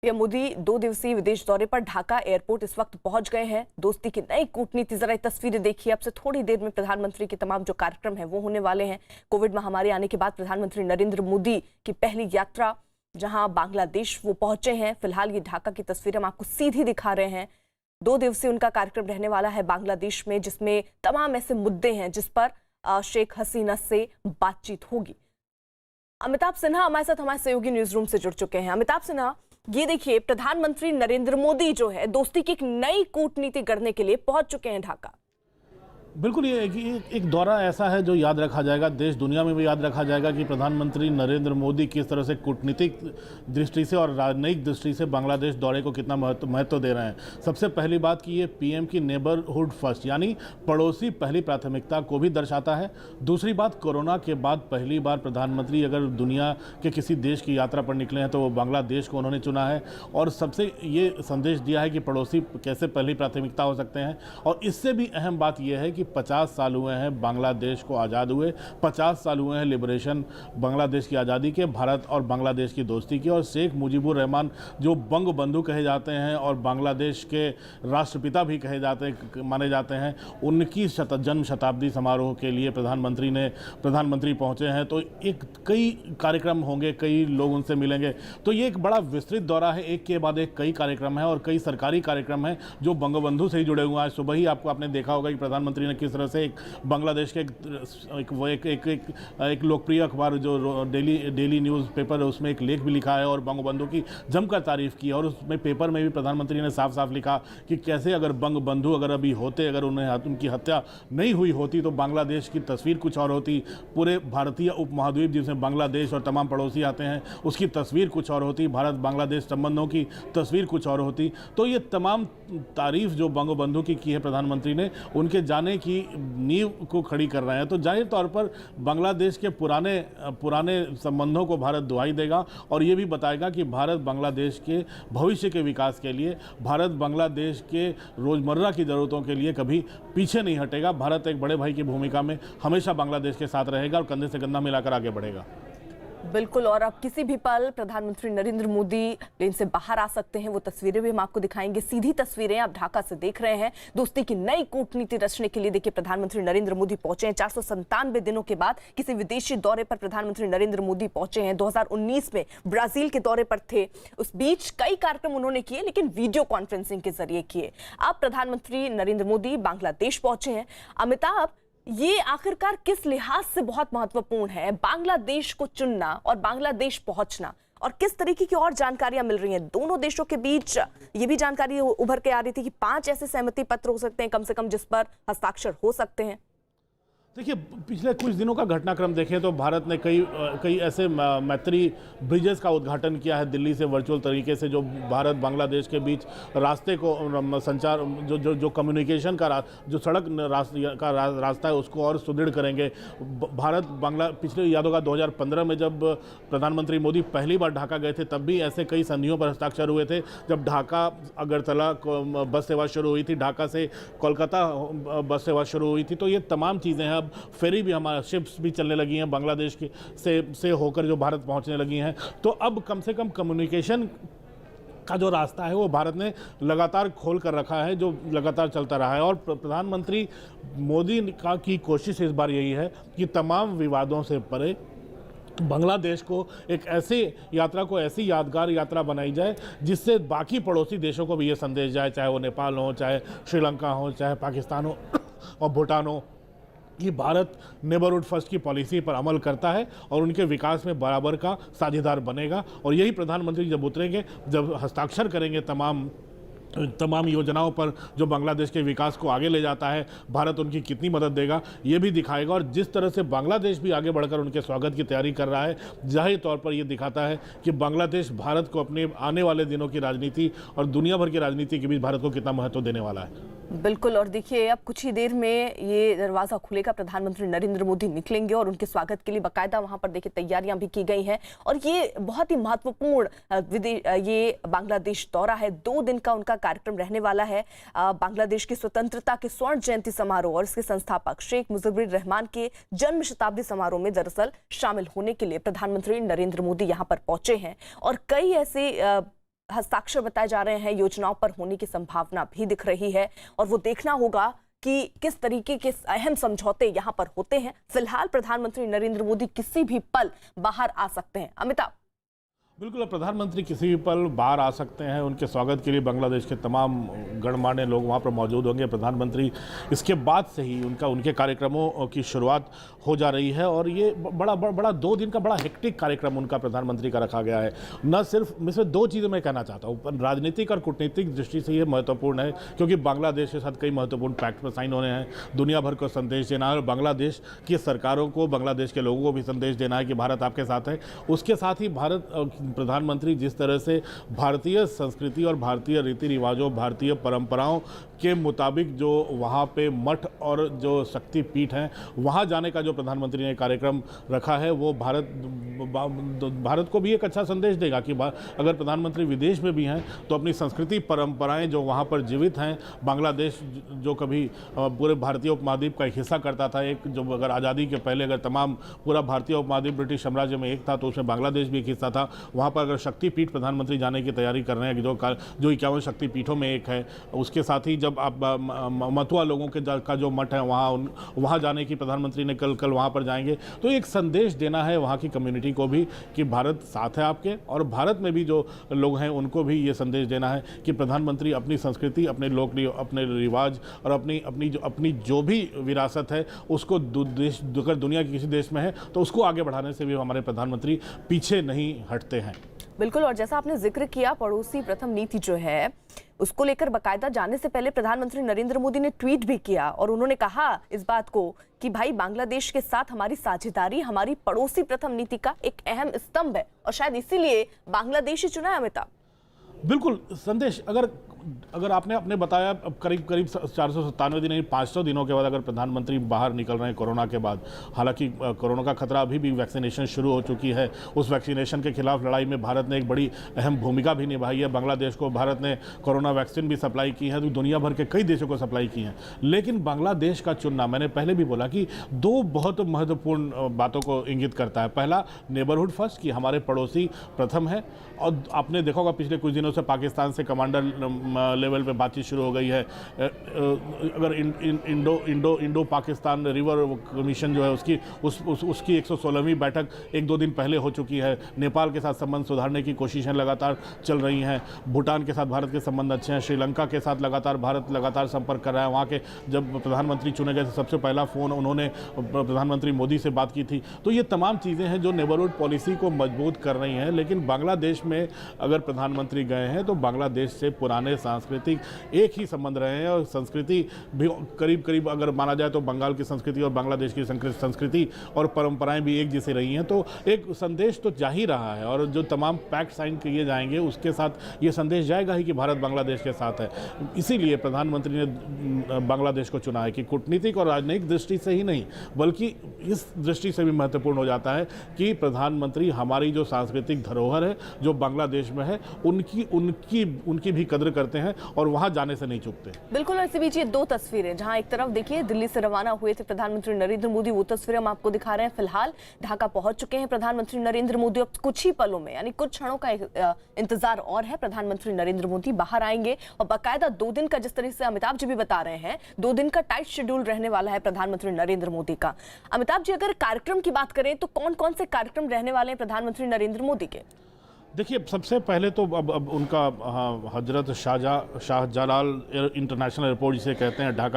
PM Modi 2 दिवसीय विदेश दौरे पर ढाका एयरपोर्ट इस वक्त पहुंच गए हैं। दोस्ती की नई कूटनीति, जरा तस्वीरें देखिए। अब से थोड़ी देर में प्रधानमंत्री के तमाम जो कार्यक्रम है वो होने वाले हैं। कोविड महामारी आने के बाद प्रधानमंत्री नरेंद्र मोदी की पहली यात्रा जहां बांग्लादेश वो पहुंचे हैं। फिलहाल ये ढाका की तस्वीरें हम आपको सीधी दिखा रहे हैं। 2 दिवसीय उनका कार्यक्रम रहने वाला है बांग्लादेश में, जिसमें तमाम ऐसे मुद्दे हैं जिस पर शेख हसीना से बातचीत होगी। अमिताभ सिन्हा हमारे साथ, हमारे सहयोगी न्यूज रूम से जुड़ चुके हैं। अमिताभ सिन्हा, ये देखिए, प्रधानमंत्री नरेंद्र मोदी जो है दोस्ती की एक नई कूटनीति गढ़ने के लिए पहुंच चुके हैं ढाका। बिल्कुल, ये एक दौरा ऐसा है जो याद रखा जाएगा, देश दुनिया में भी याद रखा जाएगा कि प्रधानमंत्री नरेंद्र मोदी किस तरह से कूटनीतिक दृष्टि से और राजनयिक दृष्टि से बांग्लादेश दौरे को कितना महत्व दे रहे हैं। सबसे पहली बात कि ये पीएम की नेबरहुड फर्स्ट यानी पड़ोसी पहली प्राथमिकता को भी दर्शाता है। दूसरी बात, कोरोना के बाद पहली बार प्रधानमंत्री अगर दुनिया के किसी देश की यात्रा पर निकले हैं तो वो बांग्लादेश को उन्होंने चुना है और सबसे ये संदेश दिया है कि पड़ोसी कैसे पहली प्राथमिकता हो सकते हैं। और इससे भी अहम बात यह है कि 50 साल हुए हैं बांग्लादेश को आज़ाद हुए, 50 साल हुए हैं लिबरेशन बांग्लादेश की आज़ादी के, भारत और बांग्लादेश की दोस्ती की। और शेख मुजीबुर रहमान जो बंग बंधु कहे जाते हैं और बांग्लादेश के राष्ट्रपिता भी माने जाते हैं, उनकी जन्म शताब्दी समारोह के लिए प्रधानमंत्री पहुंचे हैं। तो कई कार्यक्रम होंगे, कई लोग उनसे मिलेंगे। तो ये एक बड़ा विस्तृत दौरा है, एक के बाद एक कई कार्यक्रम है और कई सरकारी कार्यक्रम हैं जो बंगबंधु से ही जुड़े हुए हैं। आज सुबह ही आपने देखा होगा कि प्रधानमंत्री ने किस तरह से एक बांग्लादेश के एक लोकप्रिय अखबार जो डेली न्यूज़ पेपर है उसमें एक लेख भी लिखा है और बंगबंधु की जमकर तारीफ की। और उसमें पेपर में भी प्रधानमंत्री ने साफ साफ लिखा कि कैसे अगर बंगबंधु अगर अभी होते, अगर उनकी हत्या नहीं हुई होती तो बांग्लादेश की तस्वीर कुछ और होती, पूरे भारतीय उपमहाद्वीप जिसमें बांग्लादेश और तमाम पड़ोसी आते हैं उसकी तस्वीर कुछ और होती, भारत बांग्लादेश संबंधों की तस्वीर कुछ और होती। तो ये तमाम तारीफ जो बंगबंधु की है प्रधानमंत्री ने, उनके जाने की नींव को खड़ी कर रहे हैं। तो जाहिर तौर पर बांग्लादेश के पुराने संबंधों को भारत दुहाई देगा और ये भी बताएगा कि भारत बांग्लादेश के भविष्य के विकास के लिए, भारत बांग्लादेश के रोज़मर्रा की ज़रूरतों के लिए कभी पीछे नहीं हटेगा। भारत एक बड़े भाई की भूमिका में हमेशा बांग्लादेश के साथ रहेगा और कंधे से कंधा मिलाकर आगे बढ़ेगा। बिल्कुल, और अब किसी भी पल प्रधानमंत्री नरेंद्र मोदी प्लेन से बाहर आ सकते हैं। वो तस्वीरें भी हम आपको दिखाएंगे, सीधी तस्वीरें आप ढाका से देख रहे हैं। दोस्ती की नई कूटनीति रचने के लिए देखिए प्रधानमंत्री नरेंद्र मोदी पहुंचे हैं। 497 दिनों के बाद किसी विदेशी दौरे पर प्रधानमंत्री नरेंद्र मोदी पहुंचे हैं। 2019 में ब्राजील के दौरे पर थे, उस बीच कई कार्यक्रम उन्होंने किए लेकिन वीडियो कॉन्फ्रेंसिंग के जरिए किए। अब प्रधानमंत्री नरेंद्र मोदी बांग्लादेश पहुंचे हैं। अमिताभ, ये आखिरकार किस लिहाज से बहुत महत्वपूर्ण है, बांग्लादेश को चुनना और बांग्लादेश पहुंचना, और किस तरीके की और जानकारियां मिल रही हैं दोनों देशों के बीच? ये भी जानकारी उभर के आ रही थी कि 5 ऐसे सहमति पत्र हो सकते हैं कम से कम जिस पर हस्ताक्षर हो सकते हैं। देखिए, पिछले कुछ दिनों का घटनाक्रम देखें तो भारत ने कई ऐसे मैत्री ब्रिजेस का उद्घाटन किया है दिल्ली से वर्चुअल तरीके से, जो भारत बांग्लादेश के बीच रास्ते को संचार जो कम्युनिकेशन का जो सड़क का रास्ता है उसको और सुदृढ़ करेंगे। भारत बांग्ला पिछले याद होगा 2015 में जब प्रधानमंत्री मोदी पहली बार ढाका गए थे तब भी ऐसे कई संधियों पर हस्ताक्षर हुए थे। जब ढाका अगरतला बस सेवा शुरू हुई थी, ढाका से कोलकाता बस सेवा शुरू हुई थी, तो ये तमाम चीज़ें हैं। फेरी भी, हमारा शिप्स भी चलने लगी हैं बांग्लादेश की से होकर जो भारत पहुंचने लगी हैं। तो अब कम से कम कम्युनिकेशन का जो रास्ता है वो भारत ने लगातार खोल कर रखा है, जो लगातार चलता रहा है। और प्रधानमंत्री मोदी की कोशिश इस बार यही है कि तमाम विवादों से परे बांग्लादेश को एक ऐसी यादगार यात्रा बनाई जाए जिससे बाकी पड़ोसी देशों को भी ये संदेश जाए, चाहे वो नेपाल हो, चाहे श्रीलंका हो, चाहे पाकिस्तान हो और भूटान हो, कि भारत नेबरहुड फर्स्ट की पॉलिसी पर अमल करता है और उनके विकास में बराबर का साझेदार बनेगा। और यही प्रधानमंत्री जब उतरेंगे, जब हस्ताक्षर करेंगे तमाम योजनाओं पर जो बांग्लादेश के विकास को आगे ले जाता है, भारत उनकी कितनी मदद देगा ये भी दिखाएगा। और जिस तरह से बांग्लादेश भी आगे बढ़कर उनके स्वागत की तैयारी कर रहा है, जाहिर तौर पर ये दिखाता है कि बांग्लादेश भारत को अपने आने वाले दिनों की राजनीति और दुनिया भर की राजनीति के बीच भारत को कितना महत्व देने वाला है। बिल्कुल, और देखिए अब कुछ ही देर में ये दरवाजा खुलेगा, प्रधानमंत्री नरेंद्र मोदी निकलेंगे और उनके स्वागत के लिए बाकायदा वहां पर देखिए तैयारियां भी की गई हैं। और ये बहुत ही महत्वपूर्ण ये बांग्लादेश दौरा है, 2 दिन का उनका कार्यक्रम रहने वाला है। बांग्लादेश की स्वतंत्रता के स्वर्ण जयंती समारोह और इसके संस्थापक शेख मुजीबुर रहमान के जन्म शताब्दी समारोह में दरअसल शामिल होने के लिए प्रधानमंत्री नरेंद्र मोदी यहां पर पहुंचे हैं। और कई ऐसे हस्ताक्षर बताए जा रहे हैं, योजनाओं पर होने की संभावना भी दिख रही है और वो देखना होगा कि किस तरीके के अहम समझौते यहां पर होते हैं। फिलहाल प्रधानमंत्री नरेंद्र मोदी किसी भी पल बाहर आ सकते हैं। अमिताभ। बिल्कुल, अब प्रधानमंत्री किसी भी पल बाहर आ सकते हैं। उनके स्वागत के लिए बांग्लादेश के तमाम गणमान्य लोग वहां पर मौजूद होंगे। प्रधानमंत्री इसके बाद से ही उनके कार्यक्रमों की शुरुआत हो जा रही है और ये बड़ा 2 दिन का बड़ा हेक्टिक कार्यक्रम उनका प्रधानमंत्री का रखा गया है। न सिर्फ इसमें 2 चीज़ें मैं कहना चाहता हूँ, राजनीतिक और कूटनीतिक दृष्टि से ये महत्वपूर्ण है क्योंकि बांग्लादेश के साथ कई महत्वपूर्ण पैक्ट पर साइन होने हैं। दुनिया भर को संदेश देना है और बांग्लादेश की सरकारों को, बांग्लादेश के लोगों को भी संदेश देना है कि भारत आपके साथ है। उसके साथ ही प्रधानमंत्री जिस तरह से भारतीय संस्कृति और भारतीय रीति रिवाजों, भारतीय परंपराओं के मुताबिक जो वहाँ पे मठ और जो शक्तिपीठ हैं वहाँ जाने का जो प्रधानमंत्री ने कार्यक्रम रखा है वो भारत को भी एक अच्छा संदेश देगा कि अगर प्रधानमंत्री विदेश में भी हैं तो अपनी संस्कृति परंपराएं जो वहाँ पर जीवित हैं। बांग्लादेश जो कभी पूरे भारतीय उपमहाद्वीप का एक हिस्सा करता था, एक जो अगर आज़ादी के पहले अगर तमाम पूरा भारतीय उपमहाद्वीप ब्रिटिश साम्राज्य में एक था तो उसमें बांग्लादेश भी एक हिस्सा था। वहाँ पर अगर शक्तिपीठ प्रधानमंत्री जाने की तैयारी कर रहे हैं जो 51 शक्तिपीठों में एक है। उसके साथ ही जब आप मतुआ लोगों का जो मठ है वहाँ जाने की प्रधानमंत्री ने कल वहाँ पर जाएंगे तो एक संदेश देना है वहाँ की कम्युनिटी को भी कि भारत साथ है आपके, और भारत में भी जो लोग हैं उनको भी ये संदेश देना है कि प्रधानमंत्री अपनी संस्कृति, अपने अपने रिवाज और अपनी जो भी विरासत है उसको अगर दुनिया के किसी देश में है तो उसको आगे बढ़ाने से भी हमारे प्रधानमंत्री पीछे नहीं हटते हैं। बिल्कुल, और जैसा आपने जिक्र किया, पड़ोसी प्रथम नीति जो है उसको लेकर बाकायदा जाने से पहले प्रधानमंत्री नरेंद्र मोदी ने ट्वीट भी किया और उन्होंने कहा इस बात को कि भाई बांग्लादेश के साथ हमारी साझेदारी हमारी पड़ोसी प्रथम नीति का एक अहम स्तंभ है और शायद इसीलिए बांग्लादेश ही चुना है। अमिताभ, बिल्कुल संदेश अगर आपने बताया अब करीब 497 दिन, 500 दिनों के बाद अगर प्रधानमंत्री बाहर निकल रहे हैं कोरोना के बाद, हालांकि कोरोना का खतरा अभी भी वैक्सीनेशन शुरू हो चुकी है, उस वैक्सीनेशन के खिलाफ लड़ाई में भारत ने एक बड़ी अहम भूमिका भी निभाई है। बांग्लादेश को भारत ने कोरोना वैक्सीन भी सप्लाई की है, तो दुनिया भर के कई देशों को सप्लाई की है। लेकिन बांग्लादेश का चुनना, मैंने पहले भी बोला कि 2 बहुत महत्वपूर्ण बातों को इंगित करता है। पहला, नेबरहुड फर्स्ट, कि हमारे पड़ोसी प्रथम है, और आपने देखा होगा पिछले कुछ दिनों से पाकिस्तान से कमांडर लेवल पे बातचीत शुरू हो गई है। अगर इंडो पाकिस्तान रिवर कमीशन जो है उसकी 116वीं बैठक 1-2 दिन पहले हो चुकी है। नेपाल के साथ संबंध सुधारने की कोशिशें लगातार चल रही हैं। भूटान के साथ भारत के संबंध अच्छे हैं। श्रीलंका के साथ भारत लगातार संपर्क कर रहा है। वहाँ के जब प्रधानमंत्री चुने गए थे सबसे पहला फ़ोन उन्होंने प्रधानमंत्री मोदी से बात की थी। तो ये तमाम चीज़ें हैं जो नेबरहुड पॉलिसी को मजबूत कर रही हैं। लेकिन बांग्लादेश में अगर प्रधानमंत्री गए हैं तो बांग्लादेश से पुराने सांस्कृतिक एक ही संबंध रहे हैं और संस्कृति भी करीब अगर माना जाए तो बंगाल की संस्कृति और बांग्लादेश की संस्कृति और परंपराएं भी एक जैसी रही हैं। तो एक संदेश तो जा ही रहा है और जो तमाम पैक्ट साइन किए जाएंगे उसके साथ ये संदेश जाएगा ही कि भारत बांग्लादेश के साथ है। इसीलिए प्रधानमंत्री ने बांग्लादेश को चुना है कि कूटनीतिक और राजनयिक दृष्टि से ही नहीं बल्कि इस दृष्टि से भी महत्वपूर्ण हो जाता है कि प्रधानमंत्री हमारी जो सांस्कृतिक धरोहर है जो बांग्लादेश में है उनकी भी कदर करते हैं और वहां जाने से नहीं चूकते। बिल्कुल, इसी बीच ये 2 तस्वीरें, जहां एक तरफ देखिए दिल्ली से रवाना हुए थे प्रधानमंत्री नरेंद्र मोदी, वो तस्वीरें हम आपको दिखा रहे हैं। फिलहाल ढाका पहुंच चुके हैं प्रधानमंत्री नरेंद्र मोदी। अब कुछ ही पलों में यानी कुछ क्षणों का इंतजार और है, प्रधानमंत्री नरेंद्र मोदी बाहर आएंगे और बाकायदा 2 दिन का, जिस तरह से अमिताभ जी भी बता रहे हैं, 2 दिन का टाइट शेड्यूल रहने वाला है प्रधानमंत्री नरेंद्र मोदी का। अमिताभ जी, अगर कार्यक्रम की बात करें तो कौन कौन से कार्यक्रम रहने वाले हैं प्रधानमंत्री नरेंद्र मोदी के? देखिए, सबसे पहले तो अब उनका हजरत शाहजलाल इंटरनेशनल एयरपोर्ट जिसे कहते हैं ढाका